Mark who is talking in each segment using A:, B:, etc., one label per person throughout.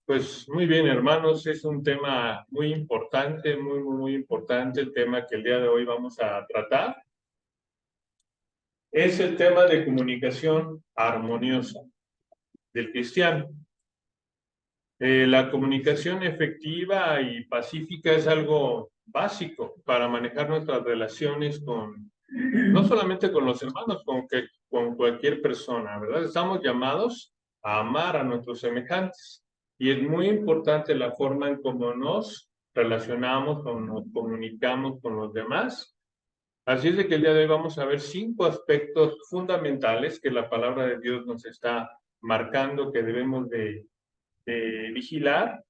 A: Pues muy bien, hermanos, es un tema muy importante, muy importante el tema que el día de hoy vamos a tratar. Es el tema de comunicación armoniosa del cristiano. La comunicación efectiva y pacífica es algo básico para manejar nuestras relaciones no solamente con los hermanos, con cualquier persona, ¿verdad? Estamos llamados a amar a nuestros semejantes y es muy importante la forma en cómo nos relacionamos o nos comunicamos con los demás. Así es de que el día de hoy vamos a ver 5 aspectos fundamentales que la palabra de Dios nos está marcando que debemos de vigilar,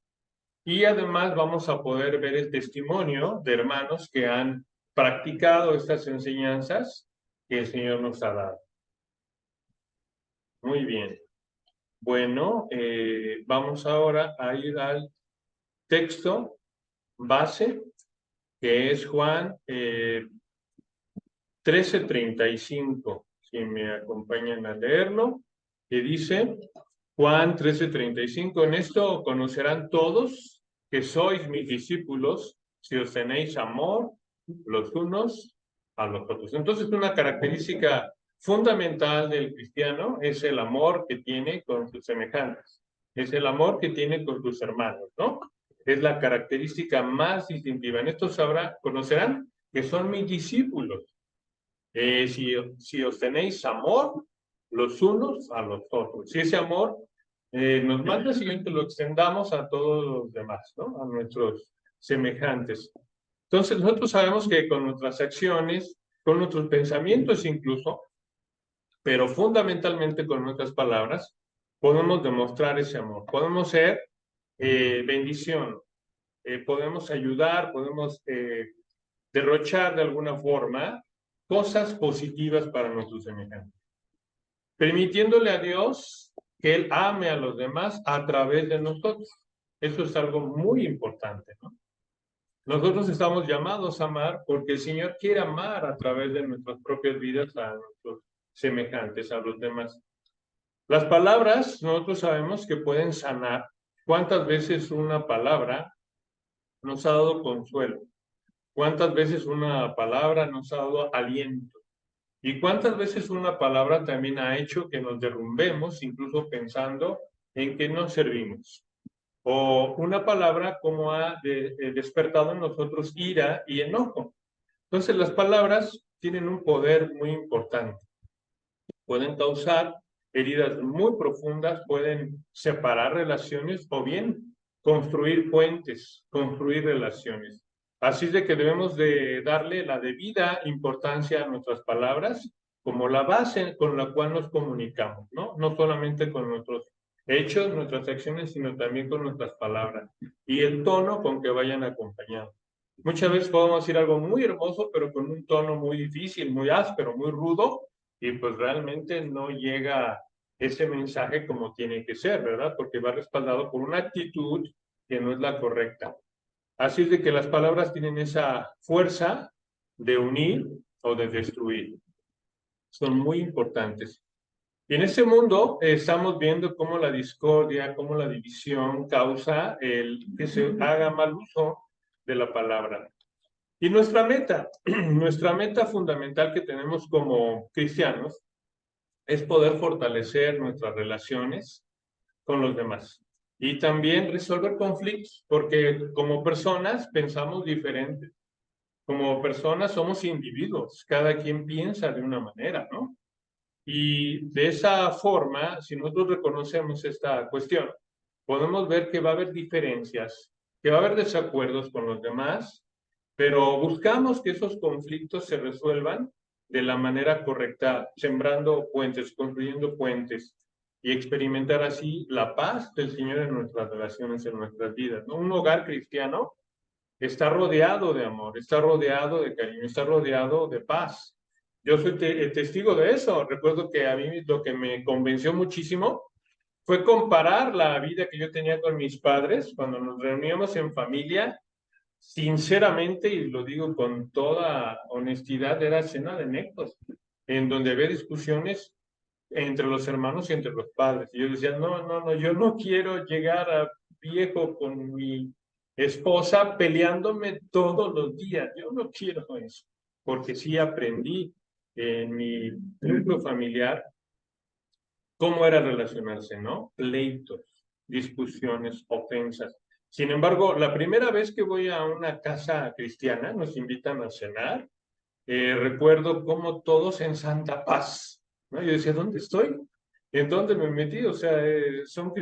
A: y además vamos a poder ver el testimonio de hermanos que han practicado estas enseñanzas que el Señor nos ha dado. Muy bien. Bueno, vamos ahora a ir al texto base, que es Juan 13:35. Si me acompañan a leerlo, que dice Juan 13:35, en esto conocerán todos que sois mis discípulos, si os tenéis amor los unos a los otros. Entonces, una característica fundamental del cristiano es el amor que tiene con sus semejantes, es el amor que tiene con sus hermanos, ¿no? Es la característica más distintiva. En esto conocerán que son mis discípulos, si os tenéis amor los unos a los otros. Si ese amor nos manda el Señor que lo extendamos a todos los demás, ¿no? A nuestros semejantes. Entonces nosotros sabemos que con nuestras acciones, con nuestros pensamientos incluso, pero fundamentalmente con nuestras palabras, podemos demostrar ese amor. Podemos ser bendición, podemos ayudar, podemos derrochar de alguna forma cosas positivas para nuestros semejantes, permitiéndole a Dios que Él ame a los demás a través de nosotros. Eso es algo muy importante, ¿no? Nosotros estamos llamados a amar porque el Señor quiere amar a través de nuestras propias vidas a nuestros semejantes, a los demás. Las palabras, nosotros sabemos que pueden sanar. ¿Cuántas veces una palabra nos ha dado consuelo? ¿Cuántas veces una palabra nos ha dado aliento? ¿Y cuántas veces una palabra también ha hecho que nos derrumbemos, incluso pensando en que no servimos? O una palabra como ha despertado en nosotros ira y enojo. Entonces las palabras tienen un poder muy importante. Pueden causar heridas muy profundas, pueden separar relaciones o bien construir puentes, construir relaciones. Así es de que debemos de darle la debida importancia a nuestras palabras como la base con la cual nos comunicamos, ¿no? No solamente con nuestros hechos, nuestras acciones, sino también con nuestras palabras y el tono con que vayan acompañados. Muchas veces podemos decir algo muy hermoso, pero con un tono muy difícil, muy áspero, muy rudo, y pues realmente no llega ese mensaje como tiene que ser, ¿verdad? Porque va respaldado por una actitud que no es la correcta. Así es de que las palabras tienen esa fuerza de unir o de destruir. Son muy importantes. Y en este mundo estamos viendo cómo la discordia, cómo la división causa el que se haga mal uso de la palabra. Y nuestra meta fundamental que tenemos como cristianos es poder fortalecer nuestras relaciones con los demás y también resolver conflictos, porque como personas pensamos diferente, como personas somos individuos, cada quien piensa de una manera, ¿no? Y de esa forma, si nosotros reconocemos esta cuestión, podemos ver que va a haber diferencias, que va a haber desacuerdos con los demás, pero buscamos que esos conflictos se resuelvan de la manera correcta, sembrando puentes, construyendo puentes y experimentar así la paz del Señor en nuestras relaciones, en nuestras vidas, ¿no? Un hogar cristiano está rodeado de amor, está rodeado de cariño, está rodeado de paz. Yo soy testigo de eso. Recuerdo que a mí lo que me convenció muchísimo fue comparar la vida que yo tenía con mis padres cuando nos reuníamos en familia. Sinceramente, y lo digo con toda honestidad, era cena de néctaros, en donde había discusiones entre los hermanos y entre los padres. Y yo decía, no, no, no, yo no quiero llegar a viejo con mi esposa peleándome todos los días. Yo no quiero eso, porque sí aprendí en mi núcleo familiar cómo era relacionarse, ¿no? Pleitos, discusiones, ofensas. Sin embargo, la primera vez que voy a una casa cristiana, nos invitan a cenar, recuerdo cómo todos en santa paz, ¿no? Yo decía, ¿dónde estoy? ¿En dónde me metí? O sea, son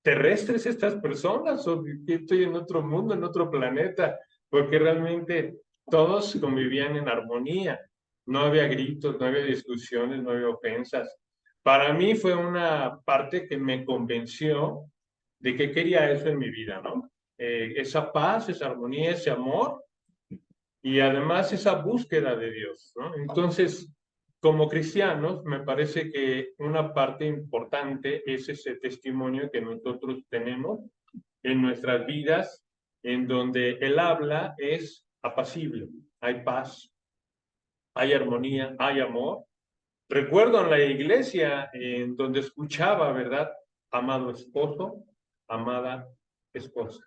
A: terrestres estas personas o que estoy en otro mundo, en otro planeta, porque realmente todos convivían en armonía. No había gritos, no había discusiones, no había ofensas. Para mí fue una parte que me convenció de que quería eso en mi vida, ¿no? Esa paz, esa armonía, ese amor y además esa búsqueda de Dios, ¿no? Entonces, como cristianos, me parece que una parte importante es ese testimonio que nosotros tenemos en nuestras vidas, en donde el habla es apacible, hay paz, hay armonía, hay amor. Recuerdo en la iglesia en donde escuchaba, ¿verdad? Amado esposo, amada esposa.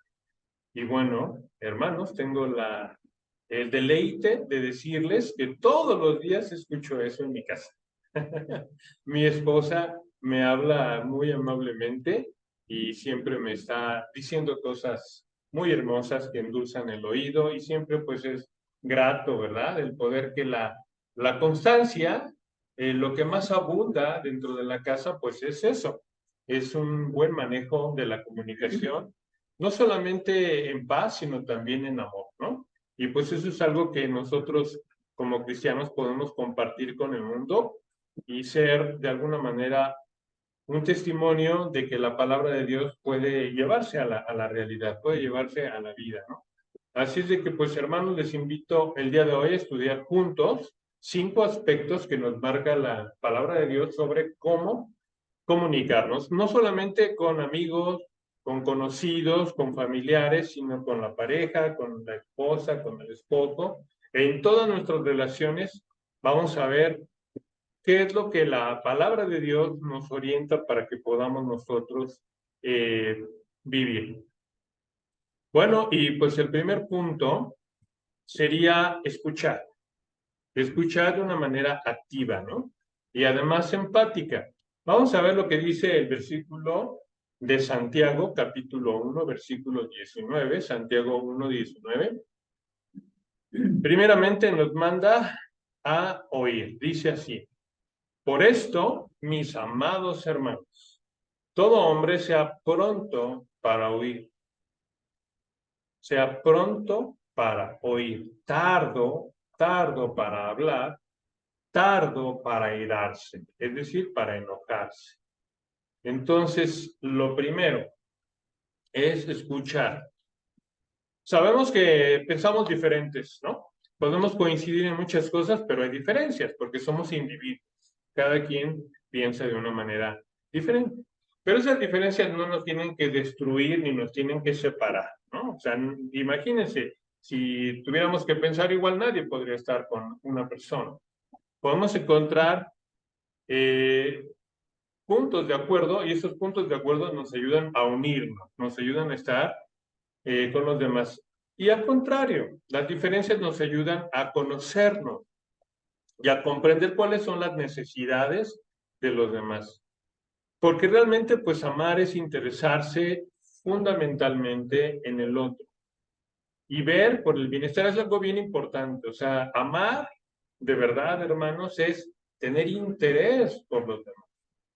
A: Y bueno, hermanos, tengo el deleite de decirles que todos los días escucho eso en mi casa. Mi esposa me habla muy amablemente y siempre me está diciendo cosas muy hermosas que endulzan el oído y siempre pues es grato, ¿verdad? El poder que la constancia, lo que más abunda dentro de la casa pues es eso, es un buen manejo de la comunicación, no solamente en paz, sino también en amor, ¿no? Y pues eso es algo que nosotros como cristianos podemos compartir con el mundo y ser de alguna manera un testimonio de que la palabra de Dios puede llevarse a la realidad, puede llevarse a la vida, ¿no? Así es de que, pues, hermanos, les invito el día de hoy a estudiar juntos 5 aspectos que nos marca la palabra de Dios sobre cómo comunicarnos, no solamente con amigos, con conocidos, con familiares, sino con la pareja, con la esposa, con el esposo. En todas nuestras relaciones vamos a ver qué es lo que la palabra de Dios nos orienta para que podamos nosotros eh, vivir. Bueno, y pues el primer punto sería escuchar de una manera activa, ¿no? Y además empática. Vamos a ver lo que dice el versículo de Santiago, capítulo 1, versículo 19, Santiago 1, 19. Primeramente nos manda a oír, dice así: por esto, mis amados hermanos, todo hombre sea pronto para oír, sea pronto para oír, tardo para hablar, tardo para irarse, es decir, para enojarse. Entonces, lo primero es escuchar. Sabemos que pensamos diferentes, ¿no? Podemos coincidir en muchas cosas, pero hay diferencias porque somos individuos. Cada quien piensa de una manera diferente. Pero esas diferencias no nos tienen que destruir ni nos tienen que separar, ¿no? O sea, imagínense, si tuviéramos que pensar igual, nadie podría estar con una persona. Podemos encontrar eh, puntos de acuerdo y esos puntos de acuerdo nos ayudan a unirnos, nos ayudan a estar con los demás. Y al contrario, las diferencias nos ayudan a conocernos y a comprender cuáles son las necesidades de los demás. Porque realmente, pues, amar es interesarse fundamentalmente en el otro. Y ver por el bienestar es algo bien importante. O sea, amar de verdad, hermanos, es tener interés por los demás,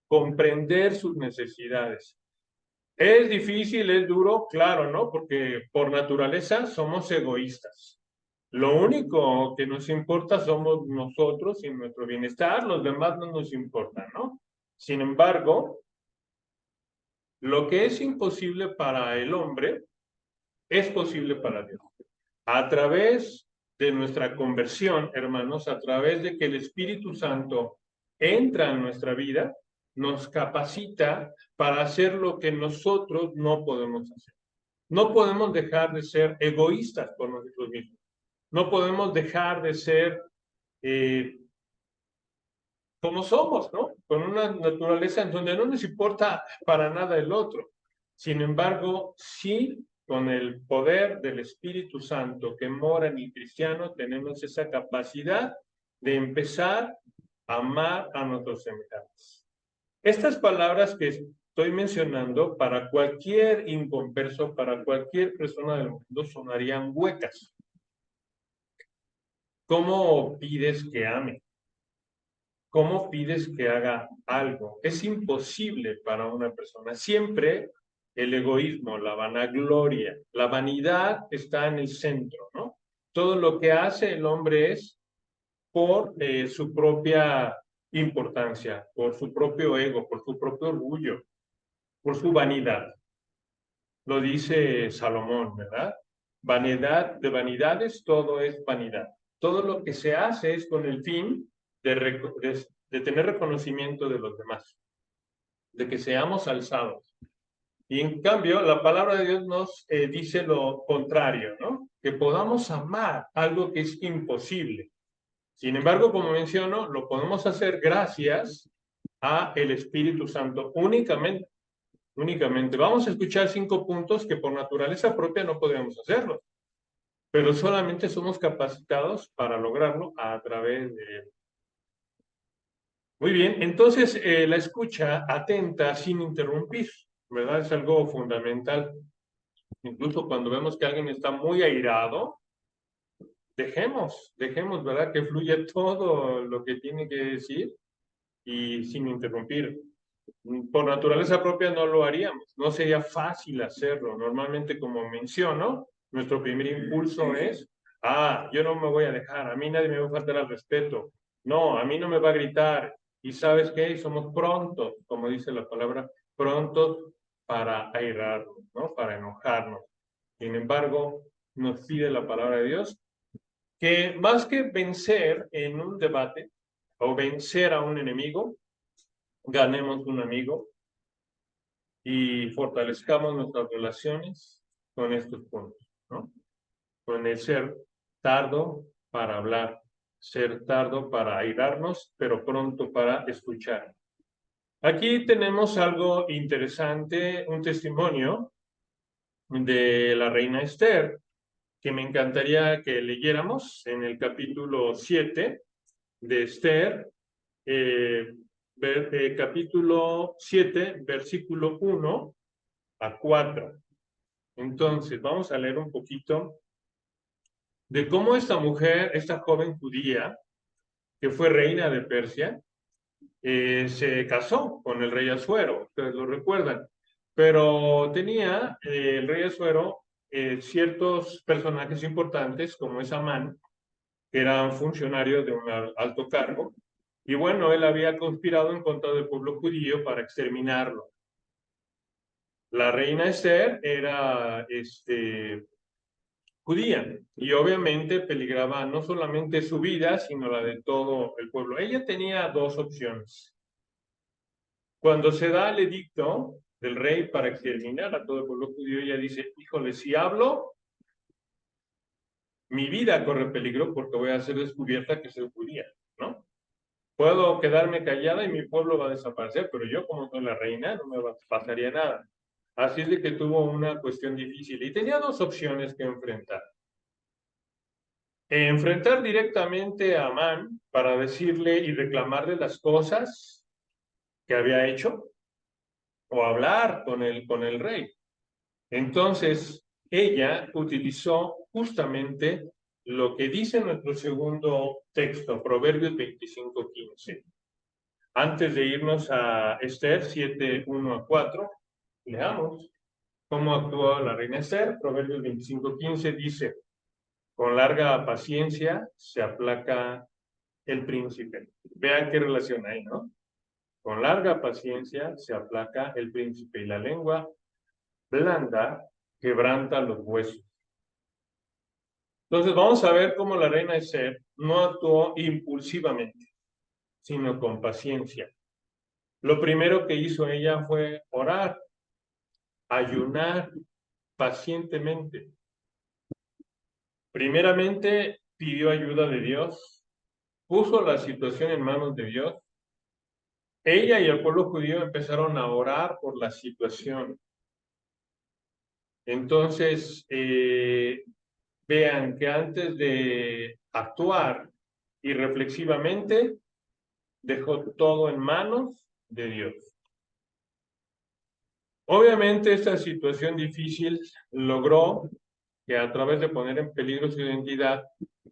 A: comprender sus necesidades. Es difícil, es duro, claro, ¿no? Porque por naturaleza somos egoístas. Lo único que nos importa somos nosotros y nuestro bienestar, los demás no nos importan, ¿no? Sin embargo, lo que es imposible para el hombre es posible para Dios. A través de nuestra conversión, hermanos, a través de que el Espíritu Santo entra en nuestra vida, nos capacita para hacer lo que nosotros no podemos hacer. No podemos dejar de ser egoístas por nosotros mismos. No podemos dejar de ser como somos, ¿no? Con una naturaleza en donde no nos importa para nada el otro. Sin embargo, sí, con el poder del Espíritu Santo que mora en el cristiano, tenemos esa capacidad de empezar a amar a nuestros semejantes. Estas palabras que estoy mencionando, para cualquier inconverso, para cualquier persona del mundo, sonarían huecas. ¿Cómo pides que ame? ¿Cómo pides que haga algo? Es imposible para una persona. Siempre el egoísmo, la vanagloria, la vanidad está en el centro, ¿no? Todo lo que hace el hombre es por su propia importancia, por su propio ego, por su propio orgullo, por su vanidad. Lo dice Salomón, ¿verdad? Vanidad de vanidades, todo es vanidad. Todo lo que se hace es con el fin de tener reconocimiento de los demás, de que seamos alzados. Y en cambio, la palabra de Dios nos dice lo contrario, ¿no? Que podamos amar algo que es imposible. Sin embargo, como menciono, lo podemos hacer gracias a el Espíritu Santo únicamente. Únicamente. Vamos a escuchar 5 puntos que por naturaleza propia no podríamos hacerlo, pero solamente somos capacitados para lograrlo a través de él. Muy bien, entonces la escucha atenta sin interrumpir, ¿verdad? Es algo fundamental. Incluso cuando vemos que alguien está muy airado, dejemos, ¿verdad? Que fluya todo lo que tiene que decir y sin interrumpir. Por naturaleza propia no lo haríamos, no sería fácil hacerlo. Normalmente, como menciono, nuestro primer impulso es, yo no me voy a dejar, a mí nadie me va a faltar al respeto, no, a mí no me va a gritar. Y ¿sabes qué? Somos prontos, como dice la palabra, prontos para airarnos, ¿no? Para enojarnos. Sin embargo, nos pide la palabra de Dios que más que vencer en un debate o vencer a un enemigo, ganemos un amigo y fortalezcamos nuestras relaciones con estos puntos, ¿no? Con el ser tardo para hablar, ser tardo para airarnos, pero pronto para escuchar. Aquí tenemos algo interesante, un testimonio de la reina Esther, que me encantaría que leyéramos en el capítulo 7 de Esther, capítulo 7, versículo 1 a 4. Entonces, vamos a leer un poquito de cómo esta mujer, esta joven judía, que fue reina de Persia, se casó con el rey Asuero, ustedes lo recuerdan, pero tenía el rey Asuero ciertos personajes importantes, como es Amán, que era un funcionario de un alto cargo, y bueno, él había conspirado en contra del pueblo judío para exterminarlo. La reina Esther era judía y obviamente peligraba no solamente su vida, sino la de todo el pueblo. Ella tenía 2 opciones. Cuando se da el edicto del rey para exterminar a todo el pueblo judío, ella dice, híjole, si hablo, mi vida corre peligro porque voy a ser descubierta que soy judía, ¿no? Puedo quedarme callada y mi pueblo va a desaparecer, pero yo como soy la reina no me pasaría nada. Así es de que tuvo una cuestión difícil y tenía 2 opciones que enfrentar. Enfrentar directamente a Amán para decirle y reclamarle las cosas que había hecho o hablar con el rey. Entonces, ella utilizó justamente lo que dice nuestro segundo texto, Proverbios 25:15. Antes de irnos a Esther 7, 1 a 4, leamos cómo actuó la reina Esther. Proverbios 25:15 dice, con larga paciencia se aplaca el príncipe. Vean qué relación hay, ¿no? Con larga paciencia se aplaca el príncipe y la lengua blanda quebranta los huesos. Entonces vamos a ver cómo la reina Esther no actuó impulsivamente, sino con paciencia. Lo primero que hizo ella fue orar, ayunar pacientemente. Primeramente pidió ayuda de Dios, puso la situación en manos de Dios ella y el pueblo judío empezaron a orar por la situación. Entonces, vean que antes de actuar irreflexivamente, dejó todo en manos de Dios. Obviamente, esta situación difícil logró que a través de poner en peligro su identidad,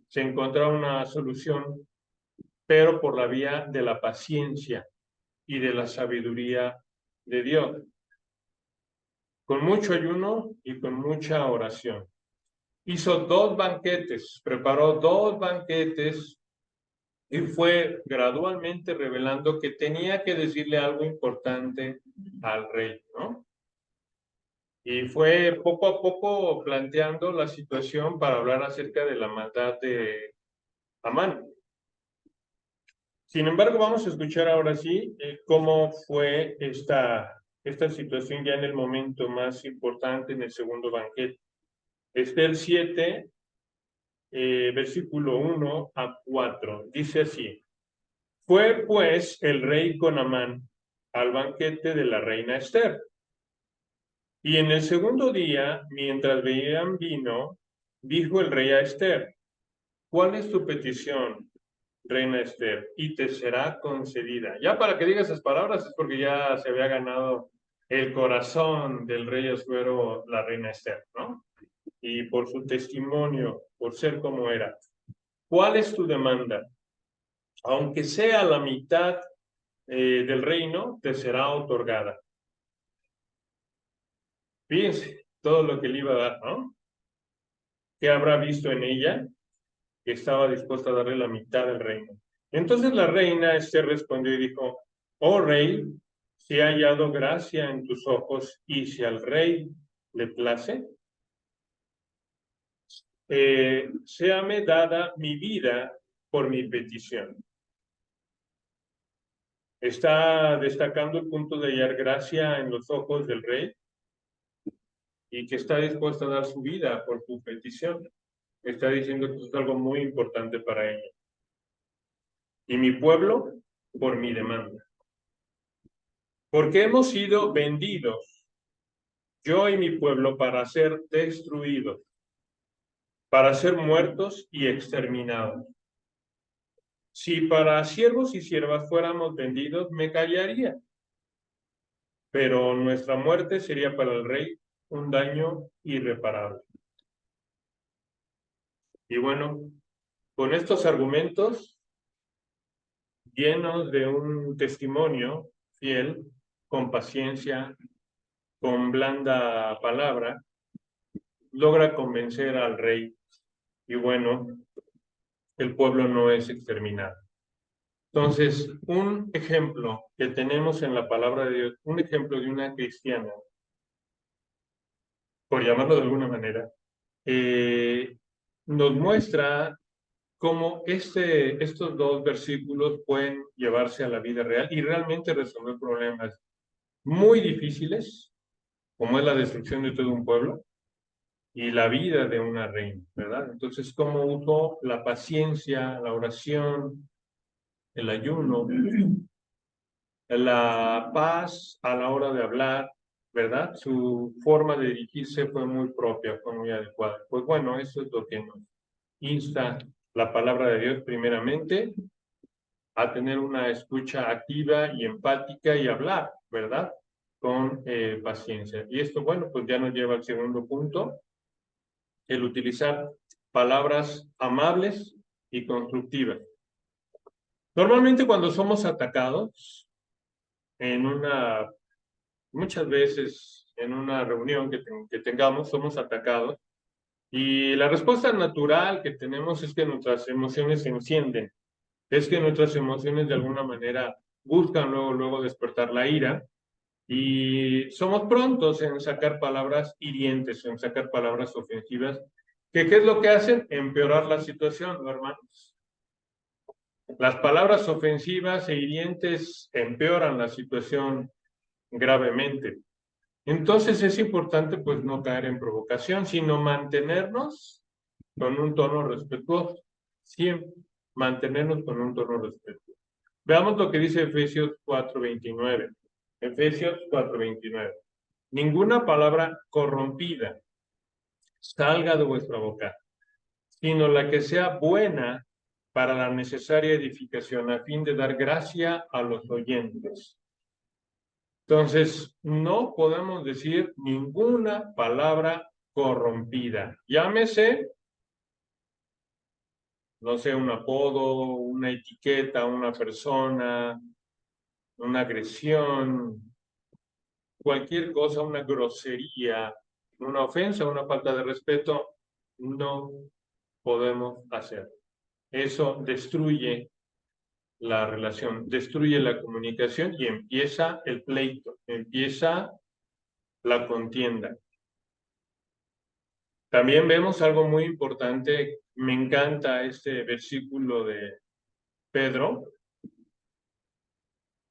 A: se encontrara una solución, pero por la vía de la paciencia y de la sabiduría de Dios, con mucho ayuno y con mucha oración. Hizo 2 banquetes, preparó 2 banquetes y fue gradualmente revelando que tenía que decirle algo importante al rey, ¿no? Y fue poco a poco planteando la situación para hablar acerca de la maldad de Amán. Sin embargo, vamos a escuchar ahora sí cómo fue esta situación ya en el momento más importante, en el segundo banquete. Esther 7, versículo 1 a 4. Dice así: Fue pues el rey con Amán al banquete de la reina Esther. Y en el segundo día, mientras bebían vino, dijo el rey a Esther: ¿Cuál es tu petición, reina Esther? Y te será concedida. Ya para que diga esas palabras es porque ya se había ganado el corazón del rey Asuero, la reina Esther, ¿no? Y por su testimonio, por ser como era. ¿Cuál es tu demanda? Aunque sea la mitad del reino, te será otorgada. Fíjense todo lo que le iba a dar, ¿no? ¿Qué habrá visto en ella? Que estaba dispuesta a darle la mitad del reino. Entonces la reina Esther respondió y dijo: Oh rey, si he hallado gracia en tus ojos y si al rey le place, séame dada mi vida por mi petición. Está destacando el punto de hallar gracia en los ojos del rey y que está dispuesta a dar su vida por tu petición. Está diciendo que es algo muy importante para ella. Y mi pueblo por mi demanda. Porque hemos sido vendidos, yo y mi pueblo, para ser destruidos, para ser muertos y exterminados. Si para siervos y siervas fuéramos vendidos, me callaría. Pero nuestra muerte sería para el rey un daño irreparable. Y bueno, con estos argumentos, llenos de un testimonio fiel, con paciencia, con blanda palabra, logra convencer al rey. Y bueno, el pueblo no es exterminado. Entonces, un ejemplo que tenemos en la palabra de Dios, un ejemplo de una cristiana, por llamarlo de alguna manera, nos muestra cómo estos 2 versículos pueden llevarse a la vida real y realmente resolver problemas muy difíciles, como es la destrucción de todo un pueblo y la vida de una reina, ¿verdad? Entonces, cómo usó la paciencia, la oración, el ayuno, la paz a la hora de hablar, ¿verdad? Su forma de dirigirse fue muy propia, fue muy adecuada. Pues bueno, eso es lo que nos insta la palabra de Dios primeramente, a tener una escucha activa y empática y hablar, ¿verdad? Con paciencia. Y esto, bueno, pues ya nos lleva al segundo punto, el utilizar palabras amables y constructivas. Normalmente cuando somos atacados muchas veces en una reunión que tengamos, somos atacados y la respuesta natural que tenemos es que nuestras emociones se encienden, es que nuestras emociones de alguna manera buscan luego despertar la ira y somos prontos en sacar palabras hirientes, en sacar palabras ofensivas, que ¿qué es lo que hacen? Empeorar la situación, ¿no, hermanos? Las palabras ofensivas e hirientes empeoran la situación gravemente. Entonces es importante pues no caer en provocación, sino mantenernos con un tono respetuoso. Siempre mantenernos con un tono respetuoso. Veamos lo que dice Efesios 4:29. Efesios 4:29. Ninguna palabra corrompida salga de vuestra boca, sino la que sea buena para la necesaria edificación, a fin de dar gracia a los oyentes. Entonces, no podemos decir ninguna palabra corrompida. Llámese, no sé, un apodo, una etiqueta, una persona, una agresión, cualquier cosa, una grosería, una ofensa, una falta de respeto, no podemos hacer. Eso destruye la relación, destruye la comunicación y empieza el pleito, empieza la contienda. También vemos algo muy importante, me encanta este versículo de Pedro.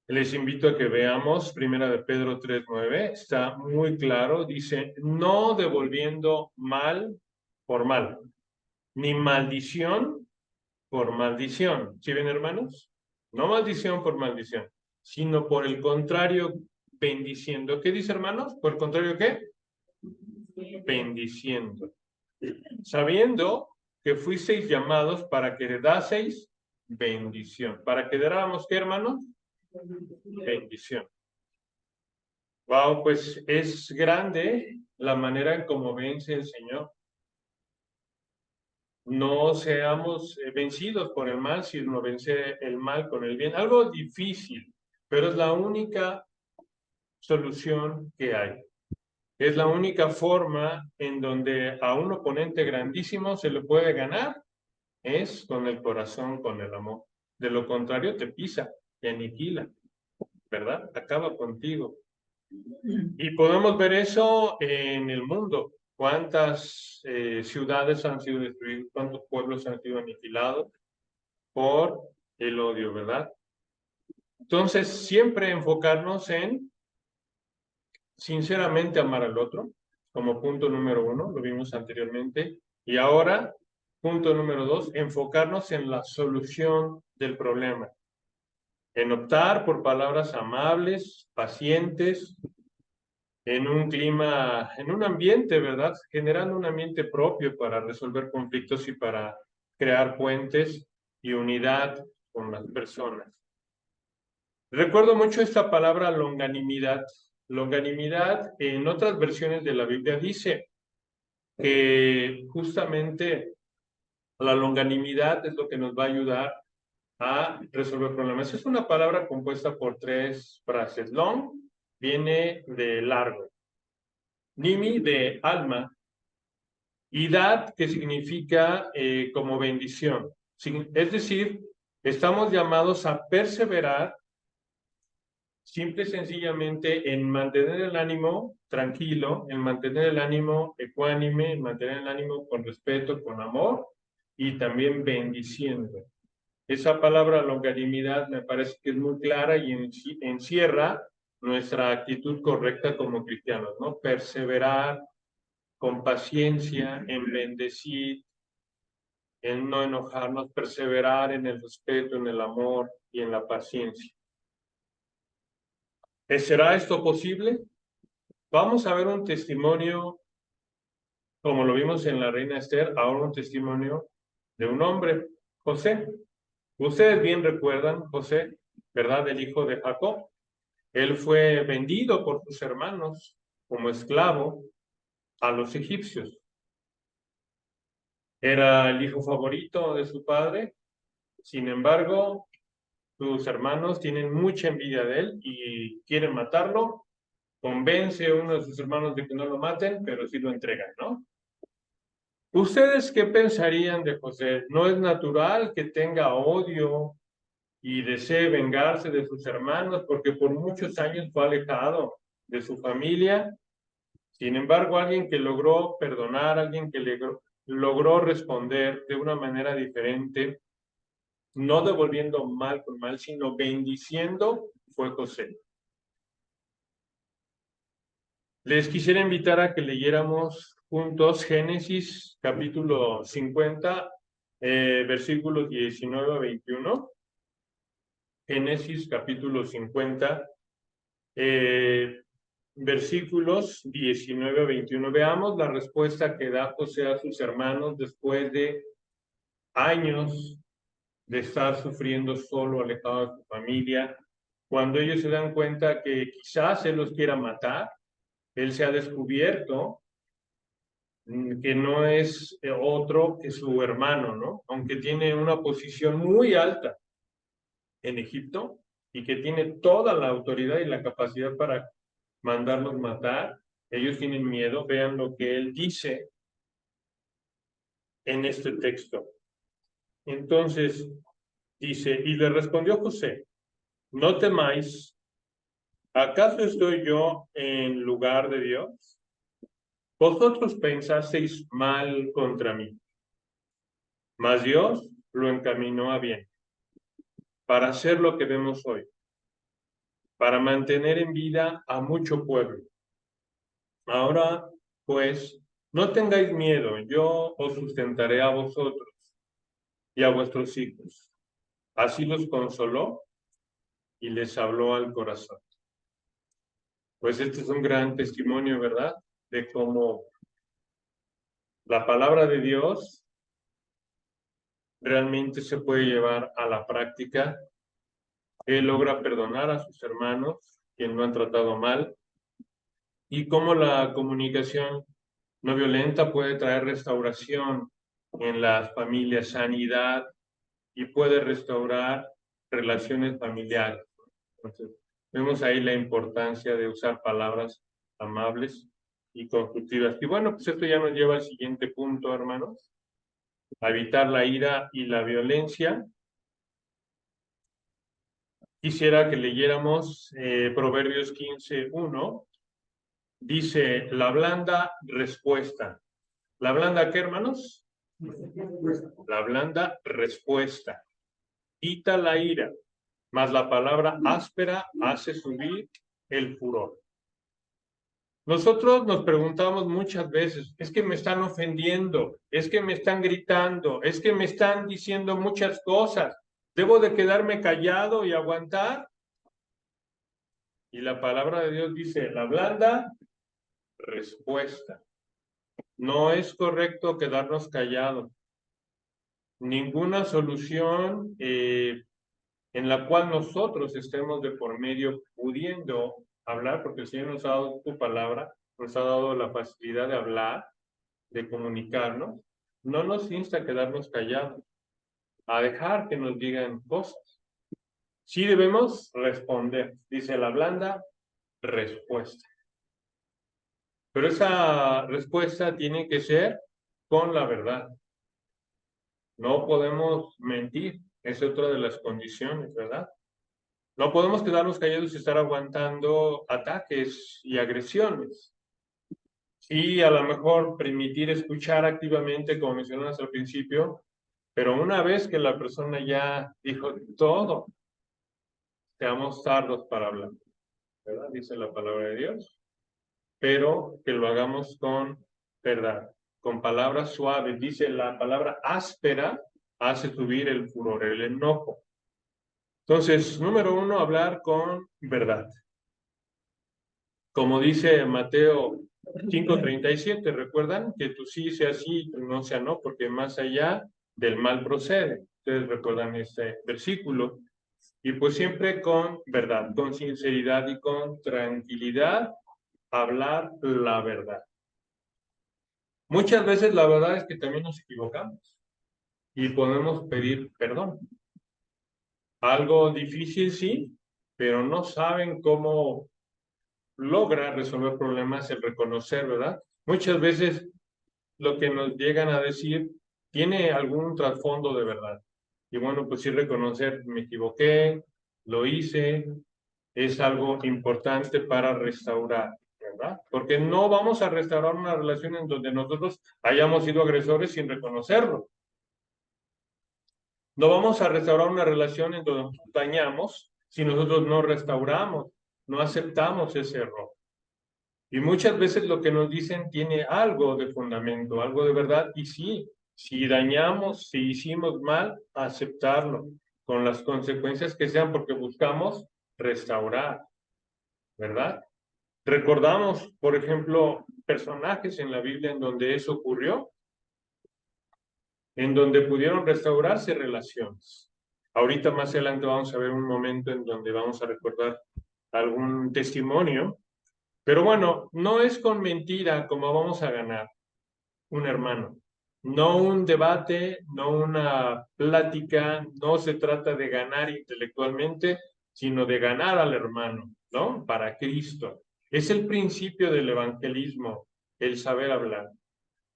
A: Les invito a que veamos Primera de Pedro 3:9, está muy claro, dice, no devolviendo mal por mal, ni maldición por maldición. ¿Sí ven, hermanos? No maldición por maldición, sino por el contrario, bendiciendo. ¿Qué dice, hermanos? ¿Por el contrario qué? Bendiciendo. Sabiendo que fuisteis llamados para que heredaseis bendición. ¿Para que heredáramos qué, hermanos? Bendición. Wow, pues es grande la manera en cómo vence el Señor. No seamos vencidos por el mal, sino vencer el mal con el bien. Algo difícil, pero es la única solución que hay. Es la única forma en donde a un oponente grandísimo se le puede ganar, es con el corazón, con el amor. De lo contrario, te pisa, te aniquila, ¿verdad? Acaba contigo. Y podemos ver eso en el mundo. ¿Cuántas ciudades han sido destruidas? ¿Cuántos pueblos han sido aniquilados por el odio, verdad? Entonces, siempre enfocarnos en, sinceramente, amar al otro, como punto número 1, lo vimos anteriormente. Y ahora, punto número 2, enfocarnos en la solución del problema. En optar por palabras amables, pacientes, en un clima, en un ambiente, ¿verdad? Generando un ambiente propio para resolver conflictos y para crear puentes y unidad con las personas. Recuerdo mucho esta palabra longanimidad. Longanimidad en otras versiones de la Biblia dice que justamente la longanimidad es lo que nos va a ayudar a resolver problemas. Es una palabra compuesta por 3 frases. Long viene de largo. Nimi de alma, y dad, que significa como bendición. Es decir, estamos llamados a perseverar simple y sencillamente en mantener el ánimo tranquilo, en mantener el ánimo ecuánime, en mantener el ánimo con respeto, con amor y también bendiciendo. Esa palabra longanimidad me parece que es muy clara y encierra nuestra actitud correcta como cristianos, ¿no? Perseverar con paciencia, en bendecir, en no enojarnos, perseverar en el respeto, en el amor y en la paciencia. ¿Será esto posible? Vamos a ver un testimonio, como lo vimos en la Reina Esther, ahora un testimonio de un hombre, José. Ustedes bien recuerdan, José, ¿verdad? El hijo de Jacob. Él fue vendido por sus hermanos como esclavo a los egipcios. Era el hijo favorito de su padre. Sin embargo, sus hermanos tienen mucha envidia de él y quieren matarlo. Convence a uno de sus hermanos de que no lo maten, pero sí lo entregan, ¿no? ¿Ustedes qué pensarían de José? ¿No es natural que tenga odio y desee vengarse de sus hermanos porque por muchos años fue alejado de su familia? Sin embargo, alguien que logró perdonar, alguien que logró responder de una manera diferente, no devolviendo mal con mal, sino bendiciendo, fue José. Les quisiera invitar a que leyéramos juntos Génesis capítulo 50, versículos 19 a 21. Génesis capítulo 50, versículos 19 a 21. Veamos la respuesta que da José a sus hermanos después de años de estar sufriendo solo, alejado de su familia, cuando ellos se dan cuenta que quizás él los quiera matar. Él se ha descubierto que no es otro que su hermano, ¿no? Aunque tiene una posición muy alta en Egipto y que tiene toda la autoridad y la capacidad para mandarlos matar, ellos tienen miedo. Vean lo que él dice en este texto. Entonces dice, y le respondió José, no temáis, ¿acaso estoy yo en lugar de Dios? Vosotros pensasteis mal contra mí, mas Dios lo encaminó a bien, para hacer lo que vemos hoy, para mantener en vida a mucho pueblo. Ahora, pues, no tengáis miedo, yo os sustentaré a vosotros y a vuestros hijos. Así los consoló y les habló al corazón. Pues este es un gran testimonio, ¿verdad? De cómo la palabra de Dios realmente se puede llevar a la práctica. Él logra perdonar a sus hermanos, quienes lo han tratado mal, y cómo la comunicación no violenta puede traer restauración en las familias, sanidad, y puede restaurar relaciones familiares. Entonces, vemos ahí la importancia de usar palabras amables y constructivas. Y bueno, pues esto ya nos lleva al siguiente punto, hermanos, a evitar la ira y la violencia. Quisiera que leyéramos Proverbios 15:1. Dice, la blanda respuesta. ¿La blanda qué, hermanos? La blanda respuesta. Quita la ira, mas la palabra áspera hace subir el furor. Nosotros nos preguntamos muchas veces, es que me están ofendiendo, es que me están gritando, es que me están diciendo muchas cosas. ¿Debo de quedarme callado y aguantar? Y la palabra de Dios dice, la blanda respuesta. No es correcto quedarnos callados. Ninguna solución en la cual nosotros estemos de por medio pudiendo hablar, porque el Señor nos ha dado su palabra, nos ha dado la facilidad de hablar, de comunicarnos, no nos insta a quedarnos callados, a dejar que nos digan cosas. Sí debemos responder, dice la blanda respuesta. Pero esa respuesta tiene que ser con la verdad. No podemos mentir, es otra de las condiciones, ¿verdad? No podemos quedarnos callados y estar aguantando ataques y agresiones. Sí, a lo mejor permitir escuchar activamente, como mencionas al principio, pero una vez que la persona ya dijo todo, seamos tardos para hablar, ¿verdad? Dice la palabra de Dios, pero que lo hagamos con verdad, con palabras suaves. Dice la palabra áspera hace subir el furor, el enojo. Entonces, número uno, hablar con verdad. Como dice Mateo 5:37, recuerdan que tu sí sea sí y tu no sea no, porque más allá del mal procede. Ustedes recuerdan este versículo. Y pues siempre con verdad, con sinceridad y con tranquilidad, hablar la verdad. Muchas veces la verdad es que también nos equivocamos y podemos pedir perdón. Algo difícil, sí, pero no saben cómo logra resolver problemas el reconocer, ¿verdad? Muchas veces lo que nos llegan a decir tiene algún trasfondo de verdad. Y bueno, pues sí reconocer, me equivoqué, lo hice, es algo importante para restaurar, ¿verdad? Porque no vamos a restaurar una relación en donde nosotros hayamos sido agresores sin reconocerlo. No vamos a restaurar una relación en donde nos dañamos si nosotros no restauramos, no aceptamos ese error. Y muchas veces lo que nos dicen tiene algo de fundamento, algo de verdad, y sí, si dañamos, si hicimos mal, aceptarlo, con las consecuencias que sean, porque buscamos restaurar, ¿verdad? Recordamos, por ejemplo, personajes en la Biblia en donde eso ocurrió, en donde pudieron restaurarse relaciones. Ahorita más adelante vamos a ver un momento en donde vamos a recordar algún testimonio, pero bueno, no es con mentira como vamos a ganar un hermano. No un debate, no una plática, no se trata de ganar intelectualmente, sino de ganar al hermano, ¿no? Para Cristo. Es el principio del evangelismo, el saber hablar,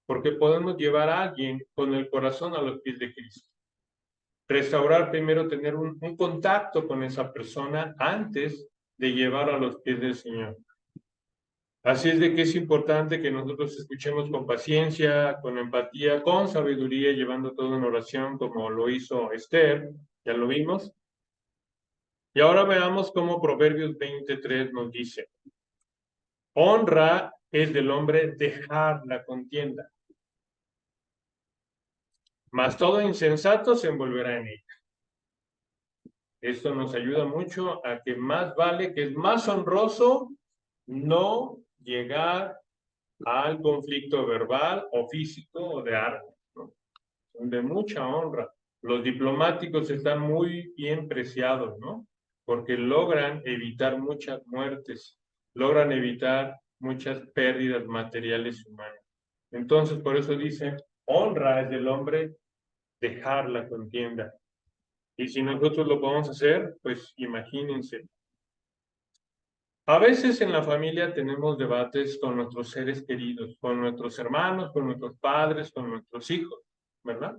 A: porque podemos llevar a alguien con el corazón a los pies de Cristo. Restaurar primero, tener un contacto con esa persona antes de llevar a los pies del Señor. Así es de que es importante que nosotros escuchemos con paciencia, con empatía, con sabiduría, llevando todo en oración como lo hizo Esther, ya lo vimos. Y ahora veamos cómo Proverbios 23 nos dice: honra es del hombre dejar la contienda, mas todo insensato se envolverá en ella. Esto nos ayuda mucho a que más vale, que es más honroso no llegar al conflicto verbal o físico o de armas, ¿no? Son de mucha honra. Los diplomáticos están muy bien preciados, ¿no? Porque logran evitar muchas muertes, logran evitar muchas pérdidas materiales humanas. Entonces, por eso dice, honra es del hombre dejar la contienda. Y si nosotros lo podemos hacer, pues imagínense. A veces en la familia tenemos debates con nuestros seres queridos, con nuestros hermanos, con nuestros padres, con nuestros hijos, ¿verdad?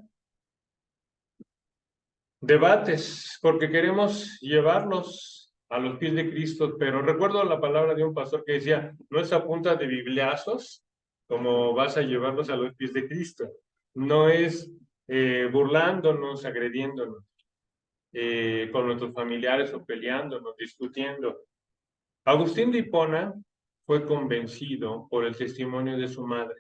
A: Debates, porque queremos llevarlos a los pies de Cristo, pero recuerdo la palabra de un pastor que decía, no es a punta de bibliazos como vas a llevarlos a los pies de Cristo, no es burlándonos, agrediéndonos con nuestros familiares o peleándonos, discutiendo. Agustín de Hipona fue convencido por el testimonio de su madre.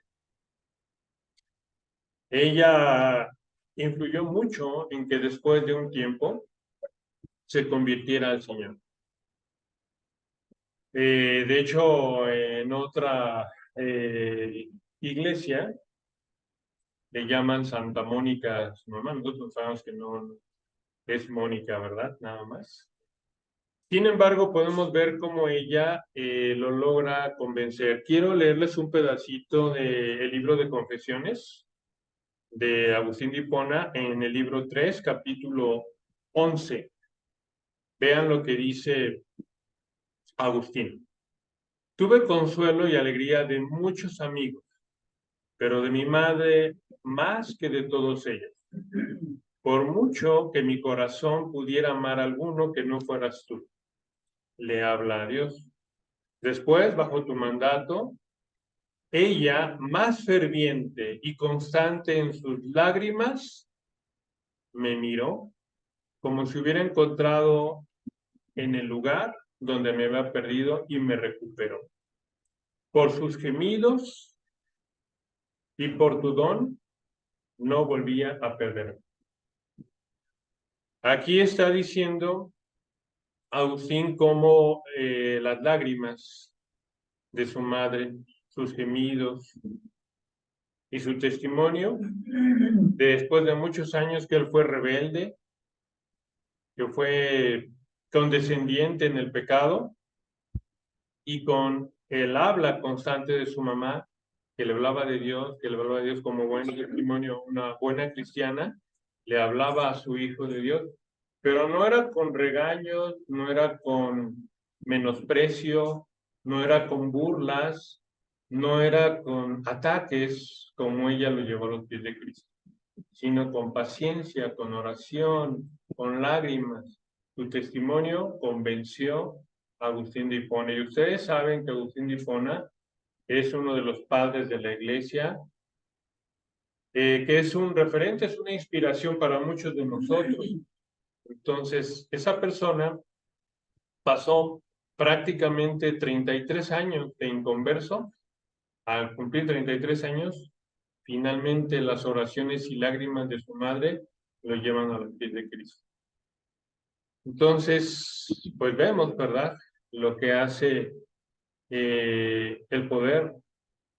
A: Ella influyó mucho en que después de un tiempo se convirtiera al Señor. De hecho, en otra iglesia le llaman Santa Mónica su mamá. Nosotros sabemos que no es Mónica, ¿verdad? Nada más. Sin embargo, podemos ver cómo ella lo logra convencer. Quiero leerles un pedacito del libro de Confesiones de Agustín de Hipona en el libro 3, capítulo 11. Vean lo que dice Agustín. Tuve consuelo y alegría de muchos amigos, pero de mi madre más que de todos ellos. Por mucho que mi corazón pudiera amar a alguno que no fueras tú. Le habla a Dios. Después, bajo tu mandato, ella, más ferviente y constante en sus lágrimas, me miró como si hubiera encontrado en el lugar donde me había perdido y me recuperó. Por sus gemidos y por tu don, no volvía a perderme. Aquí está diciendo Agustín cómo las lágrimas de su madre, sus gemidos y su testimonio, después de muchos años que él fue rebelde, que fue condescendiente en el pecado, y con el habla constante de su mamá, que le hablaba de Dios, que le hablaba de Dios como buen testimonio, una buena cristiana, le hablaba a su hijo de Dios, pero no era con regaños, no era con menosprecio, no era con burlas, no era con ataques como ella lo llevó a los pies de Cristo, sino con paciencia, con oración, con lágrimas. Su testimonio convenció a Agustín de Hipona. Y ustedes saben que Agustín de Hipona es uno de los padres de la iglesia, que es un referente, es una inspiración para muchos de nosotros. Entonces, esa persona pasó prácticamente 33 años de inconverso. Al cumplir 33 años, finalmente las oraciones y lágrimas de su madre lo llevan a los pies de Cristo. Entonces, pues vemos, ¿verdad? Lo que hace el poder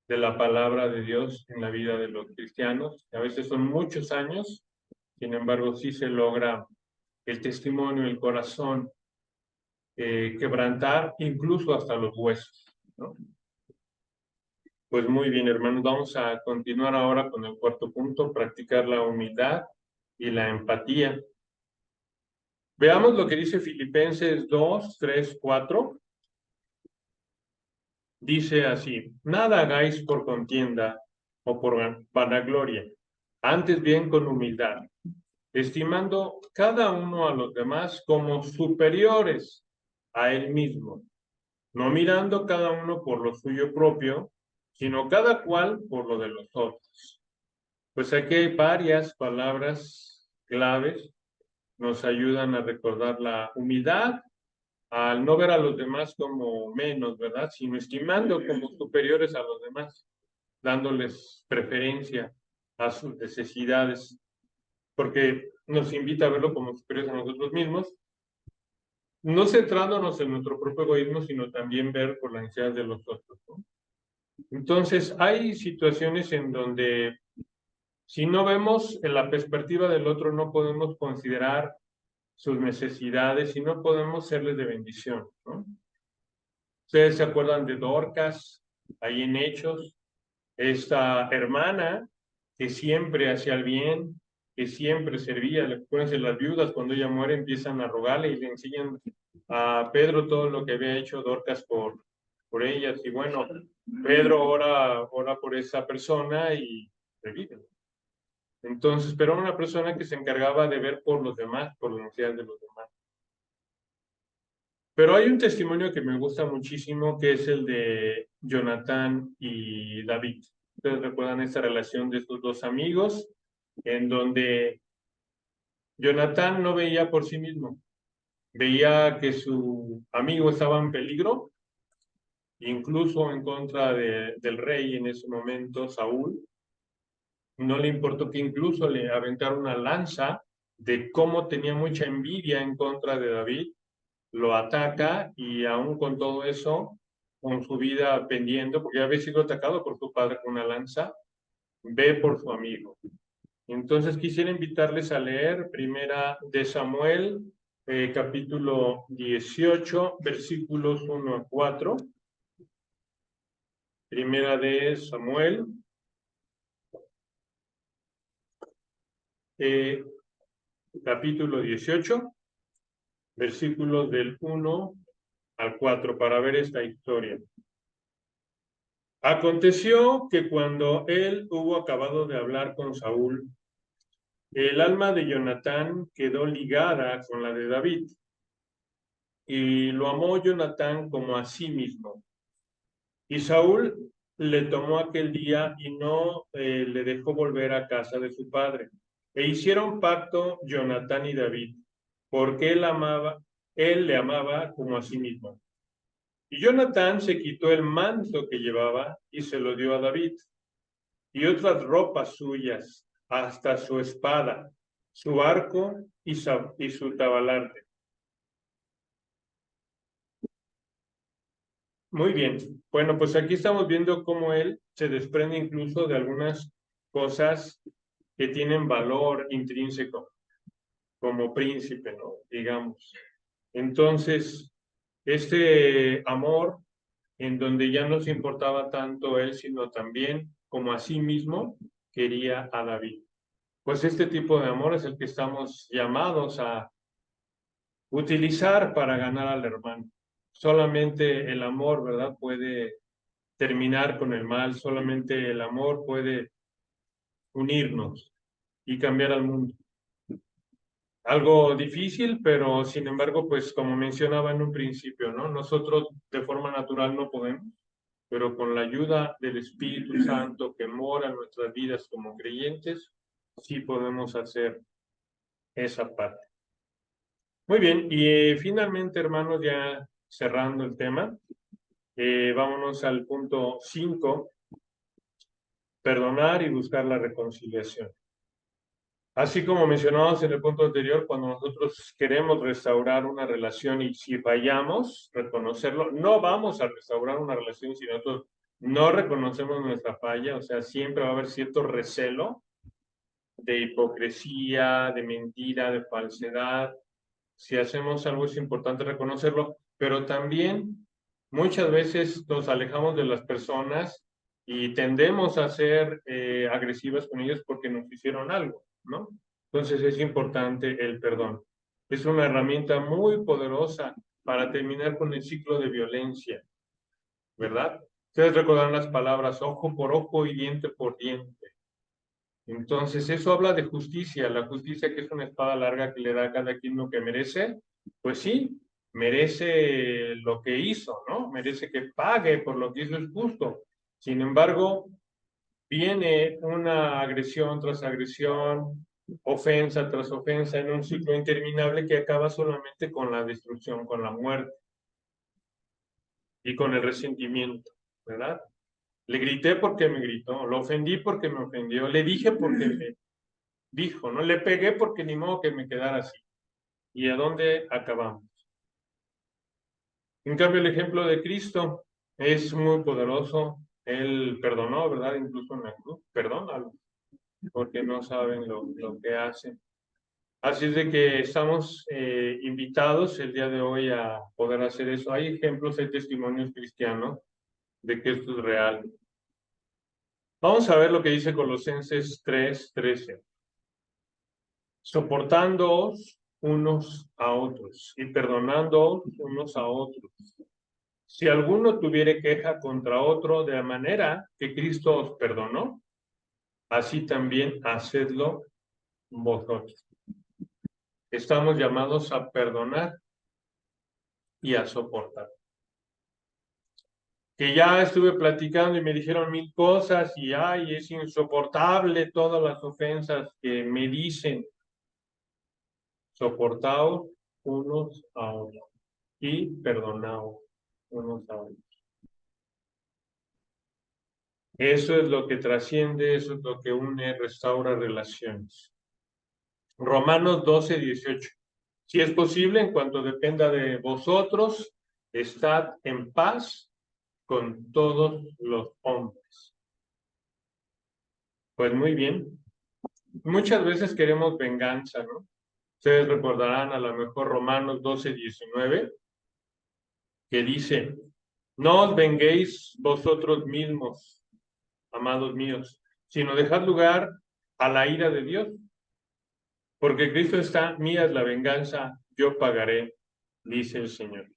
A: de la palabra de Dios en la vida de los cristianos. A veces son muchos años, sin embargo, sí se logra el testimonio, el corazón, quebrantar incluso hasta los huesos, ¿no? Pues muy bien, hermanos, vamos a continuar ahora con el cuarto punto, practicar la humildad y la empatía. Veamos lo que dice Filipenses 2, 3, 4. Dice así: nada hagáis por contienda o por vanagloria, antes bien con humildad, estimando cada uno a los demás como superiores a él mismo, no mirando cada uno por lo suyo propio, sino cada cual por lo de los otros. Pues aquí hay varias palabras claves, nos ayudan a recordar la humildad, al no ver a los demás como menos, ¿verdad? Sino estimando como superiores a los demás, dándoles preferencia a sus necesidades, porque nos invita a verlo como superiores a nosotros mismos, no centrándonos en nuestro propio egoísmo, sino también ver por las necesidades de los otros, ¿no? Entonces, hay situaciones en donde si no vemos en la perspectiva del otro, no podemos considerar sus necesidades y no podemos serles de bendición, ¿no? Ustedes se acuerdan de Dorcas, ahí en Hechos, esta hermana que siempre hacía el bien, que siempre servía. Acuérdense, las viudas cuando ella muere empiezan a rogarle y le enseñan a Pedro todo lo que había hecho Dorcas por ellas. Y bueno, Pedro ora por esa persona y revive. Entonces, pero era una persona que se encargaba de ver por los demás, por las necesidades de los demás. Pero hay un testimonio que me gusta muchísimo, que es el de Jonatán y David. Ustedes recuerdan esta relación de estos dos amigos, en donde Jonatán no veía por sí mismo, veía que su amigo estaba en peligro, incluso en contra del rey en ese momento, Saúl. No le importó que incluso le aventara una lanza de cómo tenía mucha envidia en contra de David, lo ataca y aún con todo eso, con su vida pendiendo, porque había sido atacado por su padre con una lanza, ve por su amigo. Entonces quisiera invitarles a leer Primera de Samuel, capítulo 18, versículos 1 a 4. Primera de Samuel, capítulo 18, versículos del 1 al 4, para ver esta historia. Aconteció que cuando él hubo acabado de hablar con Saúl, el alma de Jonatán quedó ligada con la de David, y lo amó Jonatán como a sí mismo. Y Saúl le tomó aquel día y no le dejó volver a casa de su padre. E hicieron pacto Jonatán y David, porque él le amaba como a sí mismo. Y Jonatán se quitó el manto que llevaba y se lo dio a David, y otras ropas suyas, hasta su espada, su arco y su tabalarte. Muy bien. Bueno, pues aquí estamos viendo cómo él se desprende incluso de algunas cosas que tienen valor intrínseco, como príncipe, ¿no? Digamos. Entonces, este amor en donde ya no se importaba tanto él, sino también como a sí mismo quería a David. Pues este tipo de amor es el que estamos llamados a utilizar para ganar al hermano. Solamente el amor, ¿verdad? Puede terminar con el mal, solamente el amor puede unirnos y cambiar al mundo. Algo difícil, pero sin embargo, pues como mencionaba en un principio, ¿no? Nosotros de forma natural no podemos, pero con la ayuda del Espíritu Santo que mora en nuestras vidas como creyentes, sí podemos hacer esa parte. Muy bien, y finalmente, hermanos, ya cerrando el tema, vámonos al punto 5, perdonar y buscar la reconciliación. Así como mencionamos en el punto anterior, cuando nosotros queremos restaurar una relación y si fallamos, reconocerlo, no vamos a restaurar una relación si nosotros no reconocemos nuestra falla, o sea, siempre va a haber cierto recelo de hipocresía, de mentira, de falsedad. Si hacemos algo es importante reconocerlo, pero también muchas veces nos alejamos de las personas y tendemos a ser agresivas con ellos porque nos hicieron algo, ¿no? Entonces es importante el perdón. Es una herramienta muy poderosa para terminar con el ciclo de violencia, ¿verdad? Ustedes recordarán las palabras ojo por ojo y diente por diente. Entonces, eso habla de justicia, la justicia que es una espada larga que le da a cada quien lo que merece, pues sí, merece lo que hizo, ¿no? Merece que pague por lo que hizo, es justo. Sin embargo, viene una agresión tras agresión, ofensa tras ofensa en un ciclo interminable que acaba solamente con la destrucción, con la muerte y con el resentimiento, ¿verdad? Le grité porque me gritó, lo ofendí porque me ofendió, le dije porque me dijo, no le pegué porque ni modo que me quedara así. ¿Y a dónde acabamos? En cambio, el ejemplo de Cristo es muy poderoso. Él perdonó, ¿verdad? Incluso en la cruz. Perdónalo, porque no saben lo que hacen. Así es de que estamos invitados el día de hoy a poder hacer eso. Hay ejemplos, hay testimonios cristianos de que esto es real. Vamos a ver lo que dice Colosenses 3:13. Soportándoos unos a otros y perdonándoos unos a otros. Si alguno tuviere queja contra otro de la manera que Cristo os perdonó, así también hacedlo vosotros. Estamos llamados a perdonar y a soportar. Que ya estuve platicando y me dijeron mil cosas y ay, es insoportable todas las ofensas que me dicen. Soportaos unos a otros y perdonaos unos a otros. Eso es lo que trasciende, eso es lo que une, restaura relaciones. Romanos 12:18. Si es posible, en cuanto dependa de vosotros, estad en paz con todos los hombres. Pues muy bien. Muchas veces queremos venganza, ¿no? Ustedes recordarán a lo mejor Romanos 12:19, que dice, no os venguéis vosotros mismos, amados míos, sino dejad lugar a la ira de Dios, porque Cristo está, mía es la venganza, yo pagaré, dice el Señor.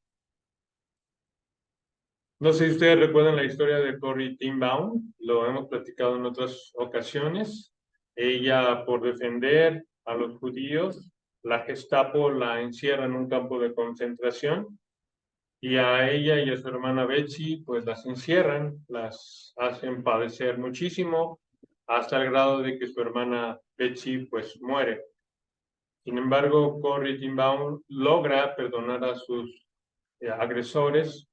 A: No sé si ustedes recuerdan la historia de Corrie ten Boom, lo hemos platicado en otras ocasiones. Ella, por defender a los judíos, la Gestapo la encierra en un campo de concentración y a ella y a su hermana Betsy, pues las encierran, las hacen padecer muchísimo, hasta el grado de que su hermana Betsy, pues muere. Sin embargo, Corrie ten Boom logra perdonar a sus agresores.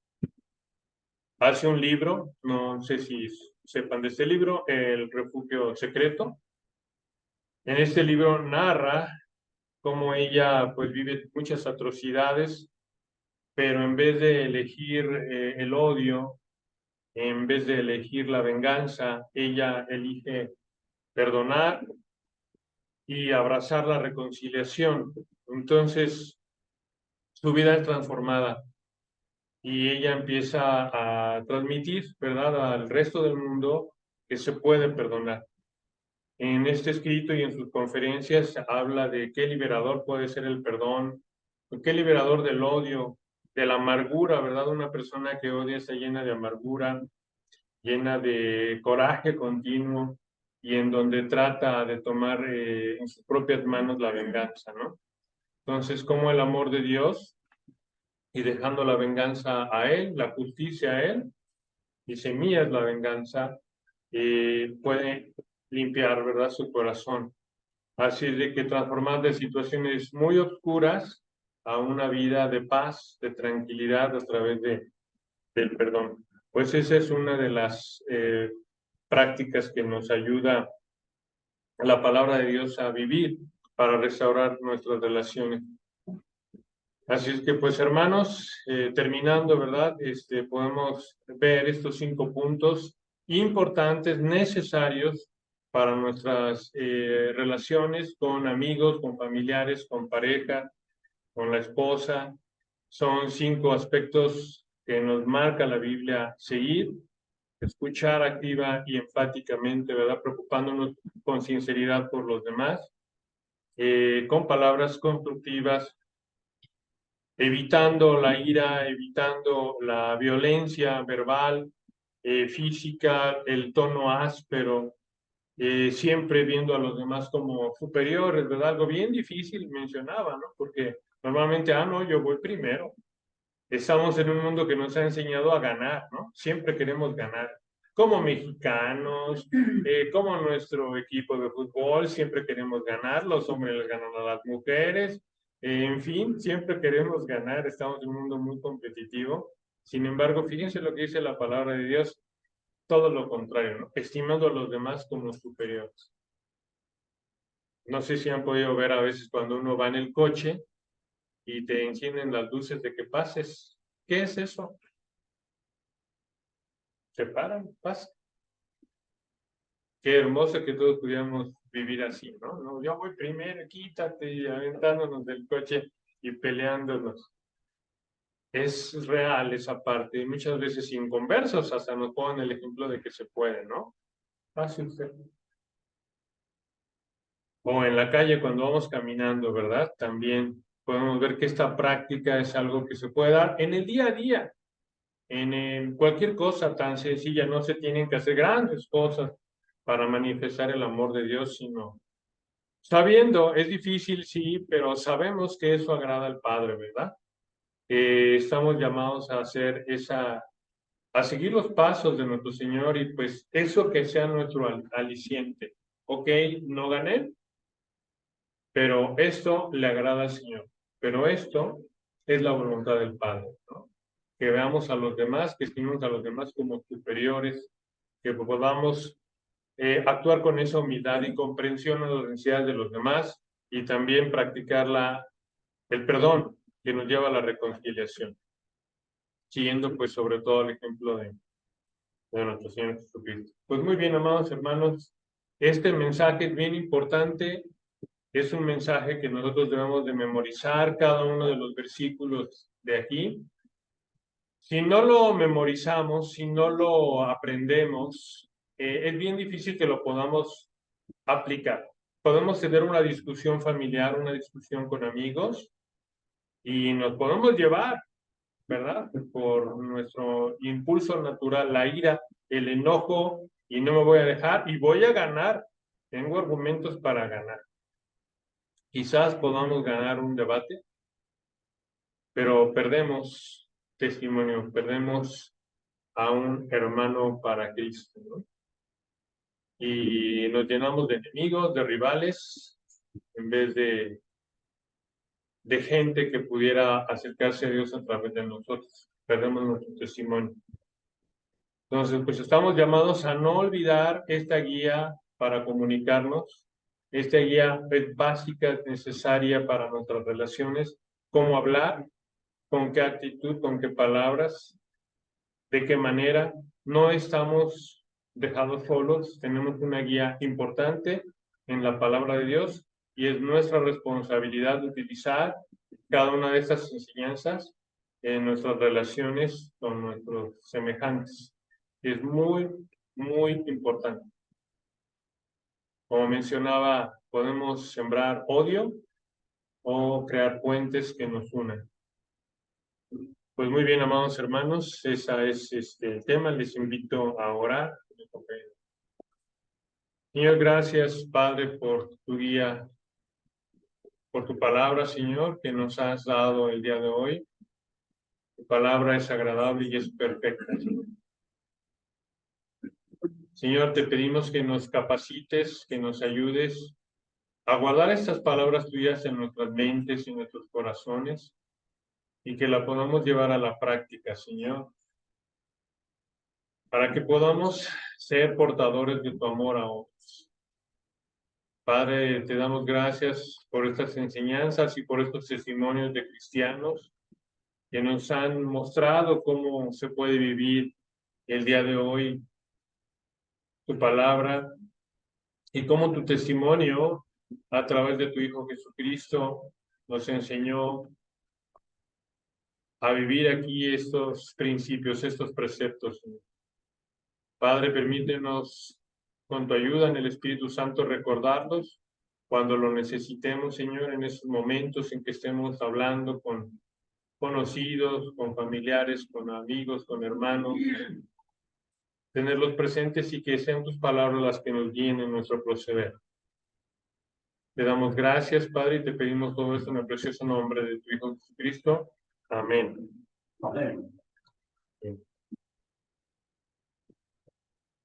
A: Hace un libro, no sé si sepan de este libro, El Refugio Secreto. En este libro narra cómo ella pues vive muchas atrocidades, pero en vez de elegir el odio, en vez de elegir la venganza, ella elige perdonar y abrazar la reconciliación. Entonces, su vida es transformada y ella empieza a transmitir, ¿verdad?, al resto del mundo que se puede perdonar. En este escrito y en sus conferencias habla de qué liberador puede ser el perdón, qué liberador del odio, de la amargura, ¿verdad? Una persona que odia está llena de amargura, llena de coraje continuo y en donde trata de tomar en sus propias manos la venganza, ¿no? Entonces, como el amor de Dios y dejando la venganza a Él, la justicia a Él, dice, mía es la venganza, puede limpiar, ¿verdad?, su corazón. Así es de que transformar de situaciones muy oscuras a una vida de paz, de tranquilidad a través del perdón. Pues esa es una de las prácticas que nos ayuda la palabra de Dios a vivir para restaurar nuestras relaciones. Así es que, pues, hermanos, terminando, ¿verdad? Podemos ver estos 5 puntos importantes, necesarios para nuestras relaciones con amigos, con familiares, con pareja, con la esposa. Son 5 aspectos que nos marca la Biblia seguir, escuchar activa y enfáticamente, ¿verdad? Preocupándonos con sinceridad por los demás, con palabras constructivas, evitando la ira, evitando la violencia verbal, física, el tono áspero, siempre viendo a los demás como superiores, ¿verdad? Algo bien difícil mencionaba, ¿no? Porque normalmente, no, yo voy primero. Estamos en un mundo que nos ha enseñado a ganar, ¿no? Siempre queremos ganar. Como mexicanos, como nuestro equipo de fútbol, siempre queremos ganar. Los hombres les ganan a las mujeres. En fin, siempre queremos ganar. Estamos en un mundo muy competitivo. Sin embargo, fíjense lo que dice la palabra de Dios. Todo lo contrario, ¿no? Estimando a los demás como superiores. No sé si han podido ver a veces cuando uno va en el coche y te encienden las luces de que pases. ¿Qué es eso? Se paran, pasan. Qué hermoso que todos pudiéramos vivir así, ¿no? No, yo voy primero, quítate, y aventándonos del coche y peleándonos. Es real esa parte, y muchas veces sin conversos, hasta nos ponen el ejemplo de que se puede, ¿no? Pase usted. O en la calle cuando vamos caminando, ¿verdad? También podemos ver que esta práctica es algo que se puede dar en el día a día, en cualquier cosa tan sencilla. No se tienen que hacer grandes cosas para manifestar el amor de Dios, sino sabiendo, es difícil, sí, pero sabemos que eso agrada al Padre, ¿verdad? Estamos llamados a hacer a seguir los pasos de nuestro Señor, y pues eso que sea nuestro aliciente. Ok, no gané, pero esto le agrada al Señor. Pero esto es la voluntad del Padre, ¿no? Que veamos a los demás, que estimemos a los demás como superiores, que podamos actuar con esa humildad y comprensión a las necesidades de los demás, y también practicar el perdón que nos lleva a la reconciliación, siguiendo pues sobre todo el ejemplo de nuestro Señor Jesucristo. Pues muy bien, amados hermanos, este mensaje es bien importante. Es un mensaje que nosotros debemos de memorizar cada uno de los versículos de aquí. Si no lo memorizamos, si no lo aprendemos, es bien difícil que lo podamos aplicar. Podemos tener una discusión familiar, una discusión con amigos, y nos podemos llevar, ¿verdad? Por nuestro impulso natural, la ira, el enojo, y no me voy a dejar y voy a ganar. Tengo argumentos para ganar. Quizás podamos ganar un debate, pero perdemos testimonio, perdemos a un hermano para Cristo, ¿no? Y nos llenamos de enemigos, de rivales, en vez de gente que pudiera acercarse a Dios a través de nosotros. Perdemos nuestro testimonio. Entonces, pues estamos llamados a no olvidar esta guía para comunicarnos. Esta guía es básica, es necesaria para nuestras relaciones. Cómo hablar, con qué actitud, con qué palabras, de qué manera. No estamos dejados solos, tenemos una guía importante en la palabra de Dios, y es nuestra responsabilidad utilizar cada una de estas enseñanzas en nuestras relaciones con nuestros semejantes. Es muy, muy importante. Como mencionaba, podemos sembrar odio o crear puentes que nos unan. Pues muy bien, amados hermanos, ese es el tema. Les invito a orar. Señor, gracias, Padre, por tu guía, por tu palabra, Señor, que nos has dado el día de hoy. Tu palabra es agradable y es perfecta, Señor. Señor, te pedimos que nos capacites, que nos ayudes a guardar estas palabras tuyas en nuestras mentes y en nuestros corazones, y que la podamos llevar a la práctica, Señor, para que podamos ser portadores de tu amor a otros. Padre, te damos gracias por estas enseñanzas y por estos testimonios de cristianos que nos han mostrado cómo se puede vivir el día de hoy tu palabra y cómo tu testimonio a través de tu Hijo Jesucristo nos enseñó a vivir aquí estos principios, estos preceptos. Padre, permítenos con tu ayuda en el Espíritu Santo recordarlos cuando lo necesitemos, Señor, en esos momentos en que estemos hablando con conocidos, con familiares, con amigos, con hermanos, tenerlos presentes y que sean tus palabras las que nos guíen en nuestro proceder. Te damos gracias, Padre, y te pedimos todo esto en el precioso nombre de tu Hijo Jesucristo. Amén.
B: Amén.